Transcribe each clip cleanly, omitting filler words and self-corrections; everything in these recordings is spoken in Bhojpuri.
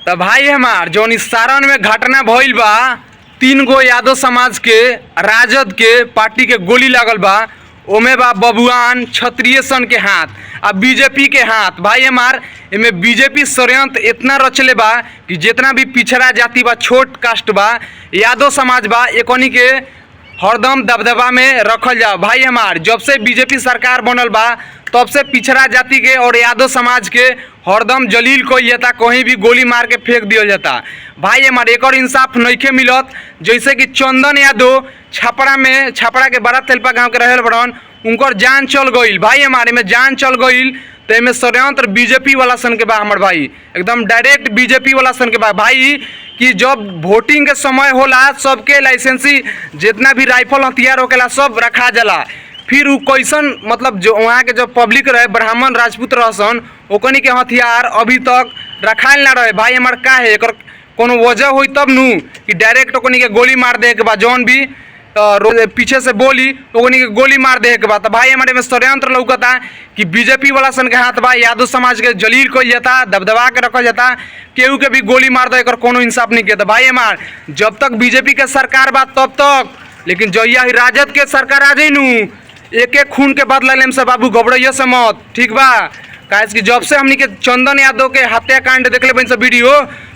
तो भाई हमार जौन इस सारण में घटना भइल बा, 3 गो यादव समाज के राजद के पार्टी के गोली लागल बा। ओमे बा बबुआन क्षत्रिय सन के हाथ आ बीजेपी के हाथ। भाई हमार एमे बीजेपी षड्यंत्र इतना रचले बा कि जितना भी पिछड़ा जाति बा, छोट कास्ट बा, यादव समाज बा, एकनी के हरदम दबदबा में रखल जाओ। भाई हमार जब से बीजेपी सरकार बनल बा तब से पिछड़ा जाति के और यादव समाज के हरदम जलील कइल जाता, कहीं भी गोली मार के फेंक दिया जाता। भाई हमार एक और इंसाफ नइखे मिलत। जैसे कि चंदन यादव छपरा के बड़ा तेलपा गांव के रहल बड़न, उनकर जान चल गईल। भाई हमारे में जान चल गईल तो एमे षड्यंत्र बीजेपी वाला सन के बा। हमार भाई एकदम डायरेक्ट बीजेपी वाला सन के बा। भाई कि जब वोटिंग के समय होला सबके लाइसेंसी जितना भी राइफल हथियार होकेला सब रखा जाला। फिर उ कैसन मतलब जो वहाँ के जो पब्लिक रहे, ब्राह्मण राजपूत रहसन, ओकनी के हथियार अभी तक रखाल ना रहे। भाई हमार का है एकर कोनो वजह हुई तब नू कि डायरेक्ट ओकनी के गोली मार दे के बाद जौन भी पीछे से बोली ओकनी के गोली मार दे के बाद। तो भाई हमारे में षड्यंत्र लौकता कि बीजेपी वाला सन के हाथ बा, यादव समाज के जलील कइल जाता, दबदबा के रखल जाता, केहू के भी गोली मार दे, एकर कोनो इंसाफ नहीं किया। भाई हमार जब तक बीजेपी के सरकार बा तब तक, लेकिन जहिया ही राजद के सरकार आ जाई नू, एक एक खून के बदला लेम से बाबू घबराइए से मत, ठीक बा। काहे कि जब से हमनी के चंदन यादव के हत्याकांड देखले बन सब वीडियो,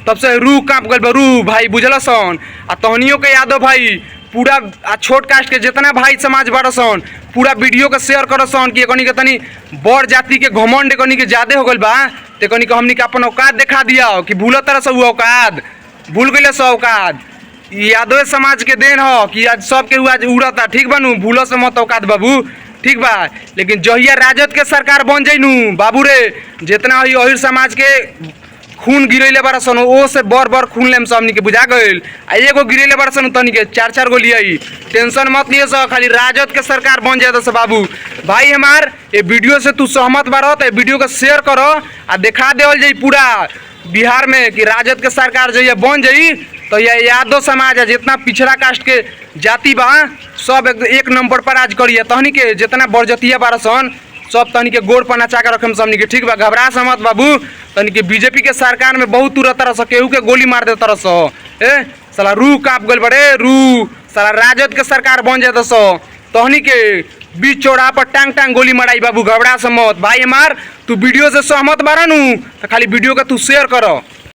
तब से रूह कांप गल बा, रूह भाई बुझल सन। आ तहनियों के यादव भाई पूरा छोट कास्ट के जितना भाई समाज बड़सन पूरा वीडियो के शेयर करसन कि एकनी के तनी बड़ जाति के घमंड एकनी के ज्यादा हो गल बा। तो एकनी के हमनी के अपन औकात दिखा दिया कि भूल तरह से वो औकात भूल गए से औकात यादव समाज के देन हो कि आज सबके आज उड़ता, ठीक बनू, भूलो से मत औकात बाबू, ठीक बा। लेकिन जहिया राजद के सरकार बन जाइनू बाबू रे, जितना ही अहिर समाज के खून गिरैले बारसन ओ से बर खून लेम सब हमनी के बुझा गइल। आ एगो गिरैले बारसन तनी के 4-4 गो लियाई, टेंशन मत लियो सब, खाली राजद के सरकार बन जाए तो बाबू। भाई हमार ये वीडियो से तू सहमत बारो तो वीडियो को शेयर करो आ दिखा देवल जाई पूरा बिहार में कि राजद के सरकार जहिया बन जाई तो यह यादव समाज है जितना पिछड़ा कास्ट के जाति बा सब एक नंबर पर आज करिए। तहनी के जितना बरजतिया बारसन सब तनी के गोड़ पर नचा के रखम सबनी के, ठीक बा। घबरा समत बाबू, तनी के बीजेपी के सरकार में बहुत तुरंत तरह से केहू के गोली मार दे तरह से साला रूह कांप गल बड़े, रूह साला राजद के सरकार बन जाए तो तहनी के बीच चौड़ा पर टांग टांग गोली माराई बाबू, घबरा समत। भाई हमार तू वीडियो से सहमत बारा नू तो खाली वीडियो का तू शेयर करो।